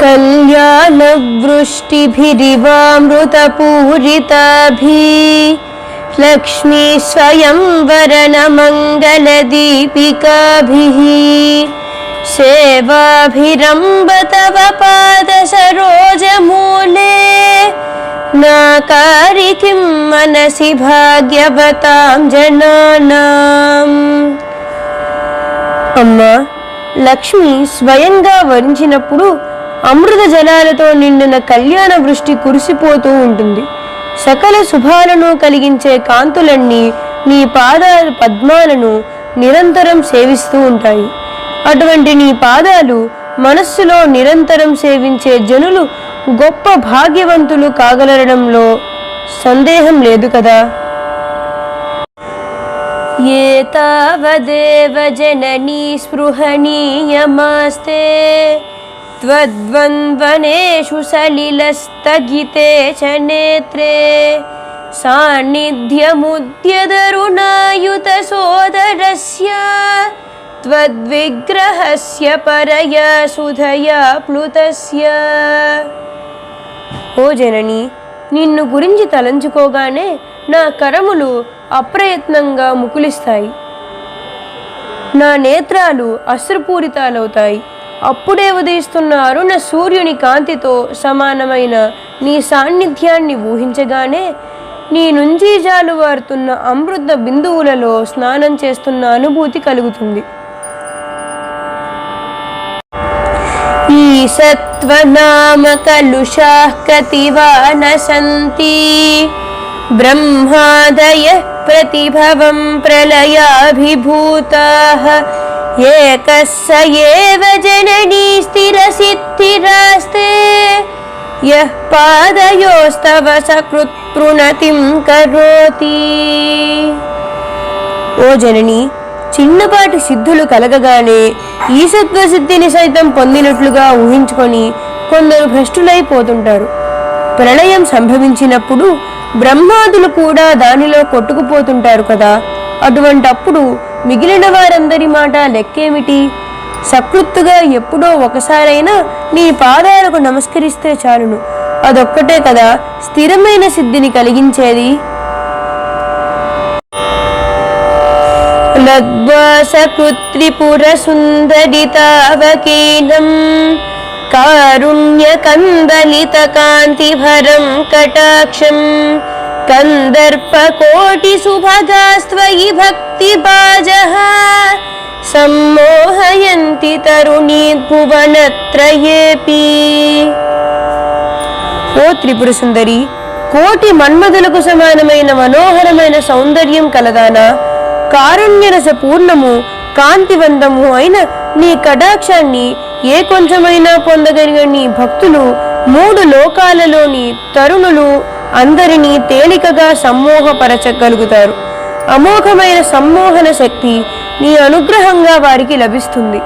कल्याणवृष्टिभिरिवामृतपूरिताभिः लक्ष्मी स्वयंवरणमङ्गलदीपिकाभिः सेवाभिरम्ब तव पादसरोजमूले नाकारी किं मनसि भाग्यवतां जनानाम्। అమ్మా, లక్ష్మి స్వయంగా వరించినప్పుడు అమృత జలాలతో నిండిన కళ్యాణ వృష్టి కురిసిపోతూ ఉంటుంది. సకల శుభాలను కలిగించే కాంతులన్నీ నీ పాదాల పద్మాలను నిరంతరం సేవిస్తూ ఉంటాయి. అటువంటి నీ పాదాలు మనస్సులో నిరంతరం సేవించే జనులు గొప్ప భాగ్యవంతులు కాగలరడంలో సందేహం లేదు కదా. ఏతావదేవ జననీ స్పృహణీయమాస్తే త్వద్వంద్వనేషు సలిలస్తగితే చ నేత్రే సాన్నిధ్యముద్యదరుణాయుత సోదరస్య త్వద్విగ్రహస్య పరయా సుధయా ప్లుతస్య. ఓ జనని, నిన్ను గురించి తలంచుకోగానే నా కరములు అప్రయత్నంగా ముకులిస్తాయి, నా నేత్రాలు అశ్రుపూరితాలవుతాయి. అప్పుడే ఉదయిస్తున్న అరుణ సూర్యుని కాంతితో సమానమైన నీ సాన్నిధ్యాన్ని ఊహించగానే నీ నుంచి జాలువారుతున్న అమృత బిందువులలో స్నానం చేస్తున్న అనుభూతి కలుగుతుంది. ఈ సత్వనామ కలుషాః కతివా నసంతి బ్రహ్మాదయః ప్రతిభవం ప్రళయాభిభూతాః ఏకः స ఏవ జననీ స్థిరసిద్ధిరాస్తే యః పాదయోస్తవ సకృత్ ప్రణతిం కరోతి. ఓ జనని, చిన్నపాటి సిద్ధులు కలగగానే ఈ సత్వసిద్ధిని సైతం పొందినట్లుగా ఊహించుకొని కొందరు భ్రష్టులైపోతుంటారు. ప్రళయం సంభవించినప్పుడు బ్రహ్మాదులు కూడా దానిలో కొట్టుకుపోతుంటారు కదా. అటువంటప్పుడు మిగిలిన వారందరి మాట లెక్కేమిటి? సకృత్తుగా ఎప్పుడో ఒకసారైనా నీ పాదాలకు నమస్కరిస్తే చాలును. అదొక్కటే కదా స్థిరమైన సిద్ధిని కలిగించేది. లద్వా సకృత్రిపుర సుందరితావకీనం కారుణ్యకందలిత కాంతిభరం కటాక్షం కందర్పకోటి సుభగాస్త్వయి భక్తిబాజః సమ్మోహయంతి తరుణీ భువనత్రయేపి. ఓ త్రిపుర సుందరి, కోటి మన్మధులకు సమానమైన మనోహరమైన సౌందర్యం కలదానా, కారుణ్యరస పూర్ణము కాంతివంతము అయిన నీ కటాక్షాన్ని ఏ కొంచెమైనా పొందగలిగిన నీ భక్తులు మూడు లోకాలలోని తరుణులు అందరినీ తేలికగా సమ్మోహపరచగలుగుతారు. అమోఘమైన సమ్మోహన శక్తి నీ అనుగ్రహంగా వారికి లభిస్తుంది.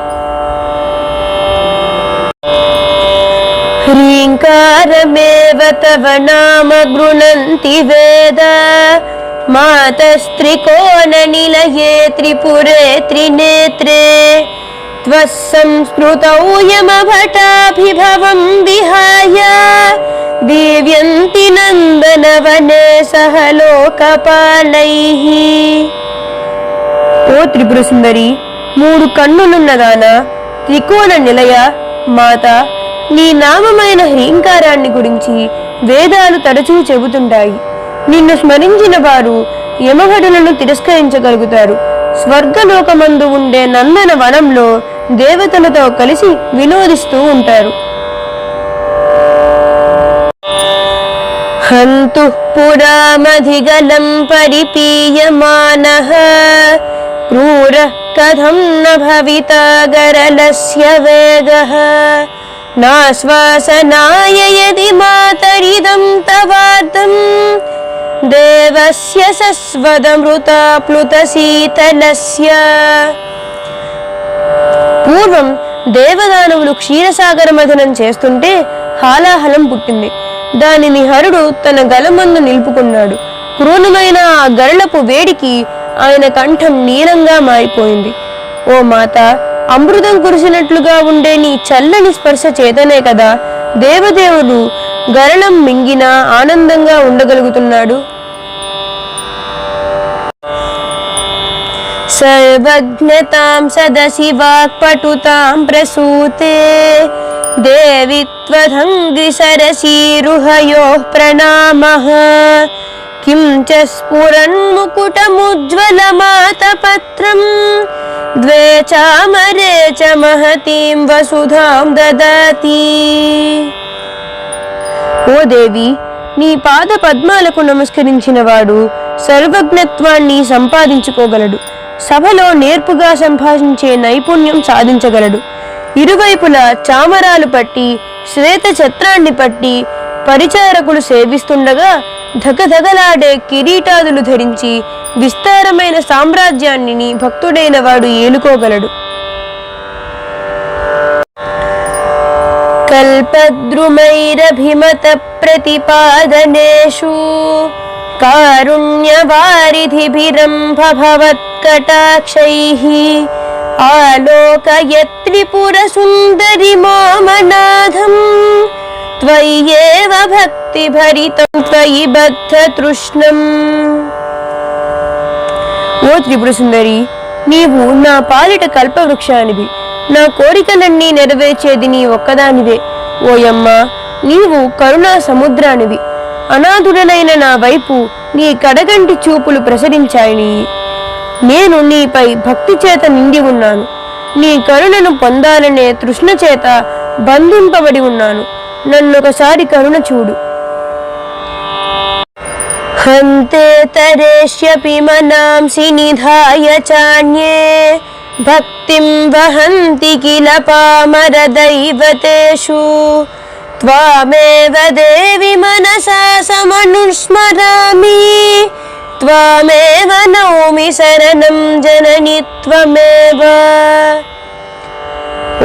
హ్రీంకారమేవ తవ నామ గృణంతి వేద మాతస్త్రికోణ నిలయే త్రిపురే త్రినేత్రే త్వః సంస్మృతౌ యమభటాభిభవం విహాయ దీవ్యంతి నందనవనే సహ లోకపాలైః. ఓ త్రిపుర సుందరి, మూడు కన్నులున్నదానా, త్రికోణ నిలయ మాత, నీ నామమైన హ్రీంకారాన్ని గురించి వేదాలు తరచూ చెబుతుంటాయి. నిన్ను స్మరించిన వారు యమభటులను తిరస్కరించగలుగుతారు. స్వర్గలోకమందు ఉండే నందన వనంలో దేవతలతో కలిసి వినోదిస్తూ ఉంటారు. హంతు పురామధిగలం పరిపీయమానః క్రూర కథం న భవితా గరలస్య వేగః నాశ్వాసనాయ యది మాతరిదం తవార్ధం దేవస్య సస్వదమృతా ప్లుత శీతలస్య. పూర్వం దేవదానవులు క్షీరసాగర మథనం చేస్తుంటే హాలాహలం పుట్టింది. దానిని హరుడు తన గలమందు నిలుపుకున్నాడు. క్రూరమైన ఆ గరళపు వేడికి ఆయన కంఠం నీలంగా మారిపోయింది. ఓ మాత, అమృతం కురిసినట్లుగా ఉండే నీ చల్లని స్పర్శ చేతనే కదా దేవదేవుడు గరళం మింగినా ఆనందంగా ఉండగలుగుతున్నాడు. సర్వజ్ఞతాం సదసి వాక్పటుతాం ప్రసూతే దేవి త్వదంగ్రి సరసీరుహయోః ప్రణామః. కిం చ స్ఫురన్ముకుటముజ్వలమాతపత్రం ద్వే చామరే చ మహతీం వసుధాం దదాతి. ఓ దేవి, నీ పాద పద్మాలకు నమస్కరించిన వాడు సర్వజ్ఞత్వాన్ని సంపాదించుకోగలడు. సభలో నేర్పుగా సంభాషించే నైపుణ్యం సాధించగలడు. ఇరువైపులా చామరాలు పట్టి శ్వేత ఛత్రాన్ని పట్టి పరిచారకులు సేవిస్తుండగా ధగధగలాడే కిరీటాదులు ధరించి విస్తారమైన సామ్రాజ్యాన్ని భక్తుడైన వాడు ఏలుకోగలడు. కల్పద్రుమైరభిమత ప్రతిపాదనేషు కారుణ్యవారిధిభిరంభవత్కటాక్షైః ఆలోకయత్రిపురసుందరి మామనాథం త్వయ్యేవ భక్తిభరితం త్వయి బద్ధతృష్ణం. ఓ త్రిపుర సుందరి, నీవు నా పాలిట కల్పవృక్షానివి. నా కోరికలన్నీ నెరవేర్చేది నీ ఒక్కదానివే. ఓయమ్మ, నీవు కరుణా సముద్రానివి. అనాథుడనైన నా వైపు నీ కడగంటి చూపులు ప్రసరించాయి. నేను నీపై భక్తి చేత నిండి ఉన్నాను. నీ కరుణను పొందాలనే తృష్ణ చేత బంధింపబడి ఉన్నాను. నన్నొకసారి కరుణ చూడు. హంతే తరేష్యపి మనాంసి నిధాయ చాన్యే భక్తిం వహంతి కిల పామర దైవతేషు త్వామేవ దేవి మనసా సమనుస్మరామి త్వామేవ నౌమి శరణం జనని త్వమేవ.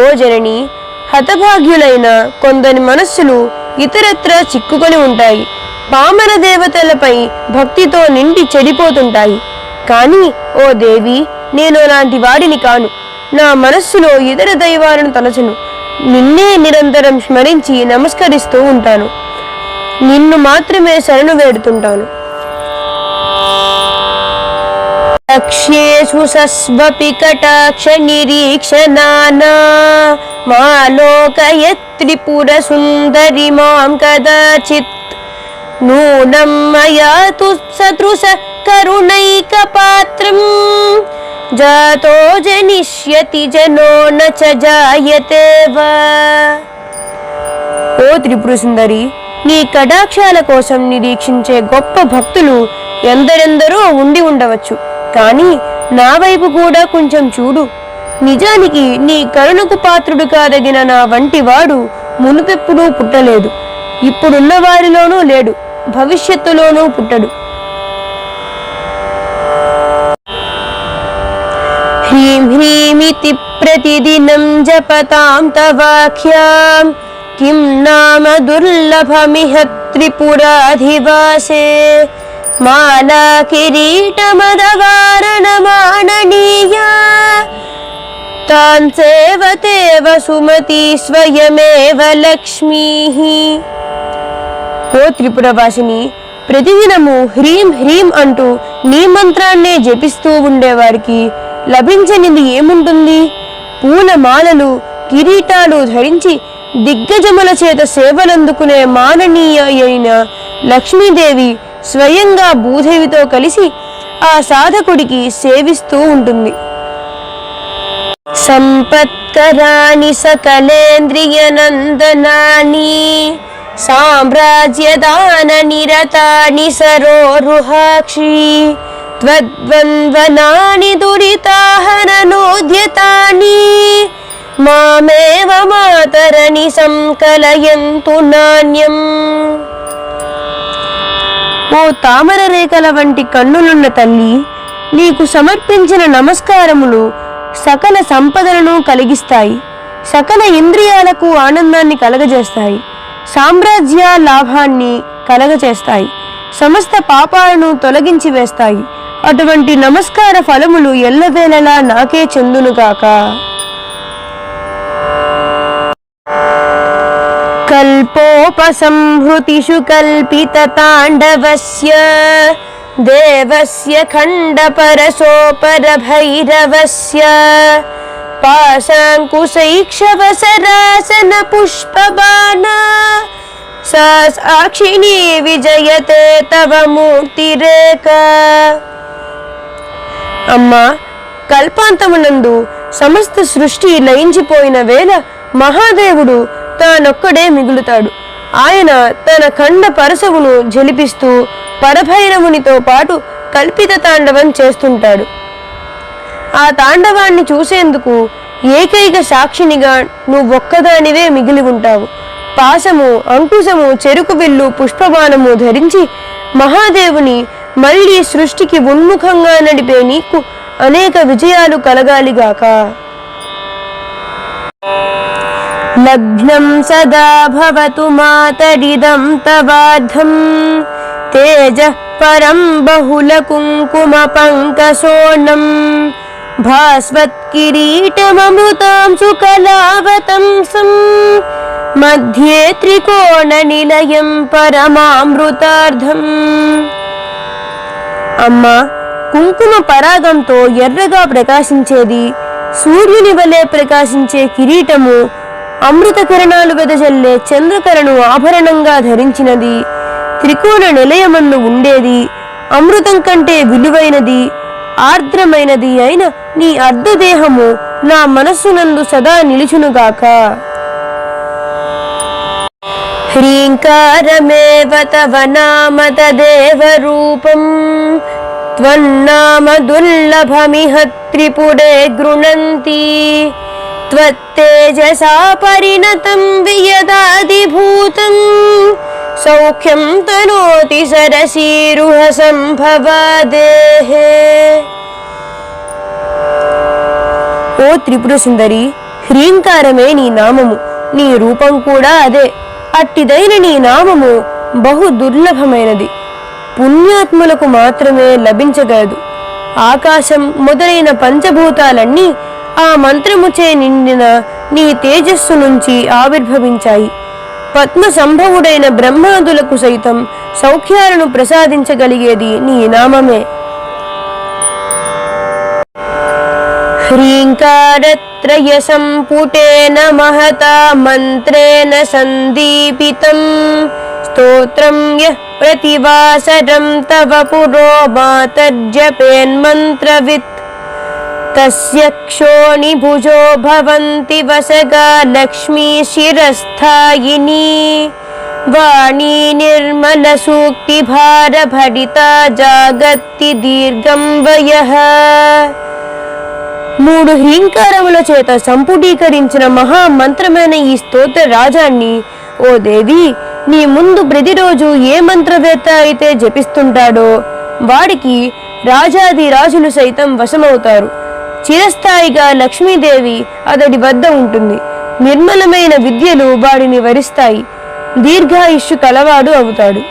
ఓ జనని, హతభాగ్యులైన కొందరి మనస్సులు ఇతరత్ర చిక్కుకొని ఉంటాయి. పామర దేవతలపై భక్తితో నిండి చెడిపోతుంటాయి. కానీ ఓ దేవి, నేను అలాంటి వాడిని కాను. నా మనస్సులో ఇతర దైవాలను తలచును. నిన్నే నిరంతరం స్మరించి నమస్కరిస్తూ ఉంటాను. నిన్ను మాత్రమే శరణు వేడుతుంటాను. లక్ష్యేషు సస్వపి కటాక్ష నిరీక్షణానా మాలోకయత్రిపుర సుందరి మాం కదాచిత్ నూనం మయా తు సదృశ కరుణైక పాత్రం జాతో జనిష్యతి జనో న చ జాయతే వా. ఓ త్రిపుర సుందరి, నీ కటాక్షాల కోసం నిరీక్షించే గొప్ప భక్తులు ఎందరెందరో ఉండి ఉండవచ్చు. కానీ నా వైపు కూడా కొంచెం చూడు. నిజానికి నీ కరుణకు పాత్రుడు కాదగిన నా వంటి వాడు మునుపెప్పుడూ పుట్టలేదు. ఇప్పుడున్న వారిలోనూ లేడు, భవిష్యత్తులోనూ పుట్టడు. హ్రీం హ్రీమితి ప్రతిదినం జపతాం తవాఖ్యాం కిం నామ దుర్లభమిహ త్రిపురాధివాసే మాలా కిరీటమదవారణమాననీయా తాన్ సేవతే వసుమతి స్వయమేవ లక్ష్మీః. ఓ త్రిపురవాసిని, ప్రతిదినము హ్రీం హ్రీం అంటూ నీ మంత్రాన్నే జపిస్తూ ఉండేవారికి లభించనిది ఏముంటుంది? పూల మాలలు కిరీటాలు ధరించి దిగ్గజముల చేత సేవలందుకునే మాననీయ అయిన లక్ష్మీదేవి స్వయంగా భూదేవితో కలిసి ఆ సాధకుడికి సేవిస్తూ ఉంటుంది. సంపత్కరాణి సకలేంద్రియ నందనాని సామ్రాజ్యదాన నిరతాని సరోరుహాక్షి త్వద్వందనాని దురితాహననోద్యతాని మామేవ మాతరణి సంకలయంతు నాణ్యం. ఓ తామర రేఖల వంటి కన్నులున్న తల్లి, నీకు సమర్పించిన నమస్కారములు సకల సంపదలను కలిగిస్తాయి. సకల ఇంద్రియాలకు ఆనందాన్ని కలగజేస్తాయి. సామ్రాజ్య లాభాన్ని కలగజేస్తాయి. సమస్త పాపాలను తొలగించి వేస్తాయి. అటువంటి నమస్కార ఫలములు ఎల్లవేళలా నాకే చెందునుగాక. కల్పోపసంహృతిషు కల్పితతాండవస్య దేవస్య ఖండపరసోపరభైరవస్య పాశాంకుశైక్షవసరాసన పుష్పబాణ సా సాక్షిణీ విజయతే తవ మూర్తిరేక. అమ్మా, కల్పాంతమునందు సమస్త సృష్టి లయించిపోయిన వేళ మహాదేవుడు తానొక్కడే మిగులుతాడు. ఆయన తన ఖండ పరసవును జలిపిస్తూ పరభైరవునితో పాటు కల్పిత తాండవం చేస్తుంటాడు. ఆ తాండవాన్ని చూసేందుకు ఏకైక సాక్షినిగా నువ్వొక్కదానివే మిగిలి ఉంటావు. పాశము, అంకుశము, చెరుకు విల్లు, పుష్పబాణము ధరించి మహాదేవుని మళ్ళీ సృష్టికి ఉన్ముఖంగా నడిపే నీకు అనేక విజయాలు కలగాలిగాక. లగ్నం సదా భవతు మాతరిదం తవార్ధం తేజః పరం బహుళ కుంకుమ పంకశోణం భాస్వత్ కిరీటమమృతాంశు కళావతంసం మధ్యే త్రికోణ నిలయం పరమామృతార్థం. అమ్మా, కుంకుమ పరాగంతో ఎర్రగా ప్రకాశించేది, సూర్యుని వలె ప్రకాశించే కిరీటము, అమృత కిరణాలు వెదజల్లే చంద్రకరను ఆభరణంగా ధరించినది, త్రికోణ నిలయమందు ఉండేది, అమృతం కంటే విలువైనది, ఆర్ద్రమైనది అయిన నీ అర్ధదేహము నా మనస్సునందు సదా నిలుచునుగాక. హ్రీంకారమేవ తవ నామ తదేవ రూపం త్వన్నామ దుర్లభమిహ త్రిపురే గృణంతి త్వత్తేజసా పరిణతం వియదాదిభూతం సౌఖ్యం తనోతి సరసీరుహ సంభవాదేహే. ఓ త్రిపుర సుందరి, హ్రీంకారమే నీ నామము, నీ రూపం కూడా అదే. అట్టిదైన నీ నామము బహు దుర్లభమైనది, పుణ్యాత్ములకు మాత్రమే లభించగలదు. ఆకాశం మొదలైన పంచభూతాలన్నీ ఆ మంత్రముచే నిండిన నీ తేజస్సు నుంచి ఆవిర్భవించాయి. పద్మ సంభవుడైన బ్రహ్మాదులకు సైతం సౌఖ్యాలను ప్రసాదించగలిగేది నీ నామమే. హ్రీంకారత్రయ సంపుటేన మహతా మంత్రేణ సందీపితం స్తోత్రం యః ప్రతివాసరం తవ పురో మాతర్జపేన్మంత్రవిత్ తస్య క్షోణి భుజో భవంతి వసగా లక్ష్మీ శిరస్థాయిని వాణీ నిర్మల సూక్తి భార భడితా జాగత్తి దీర్ఘం వయః. 3 హ్రీంకారముల చేత సంపుటీకరించిన మహామంత్రమైన ఈ స్తోత్ర రాజాన్ని ఓ దేవి, నీ ముందు ప్రతిరోజు ఏ మంత్రవేత్త అయితే జపిస్తుంటాడో వాడికి రాజాది రాజులు సైతం వశమవుతారు. చిరస్థాయిగా లక్ష్మీదేవి అతడి వద్ద ఉంటుంది. నిర్మలమైన విద్యలు వాడిని వరిస్తాయి. దీర్ఘాయుష్షు కలవాడు అవుతాడు.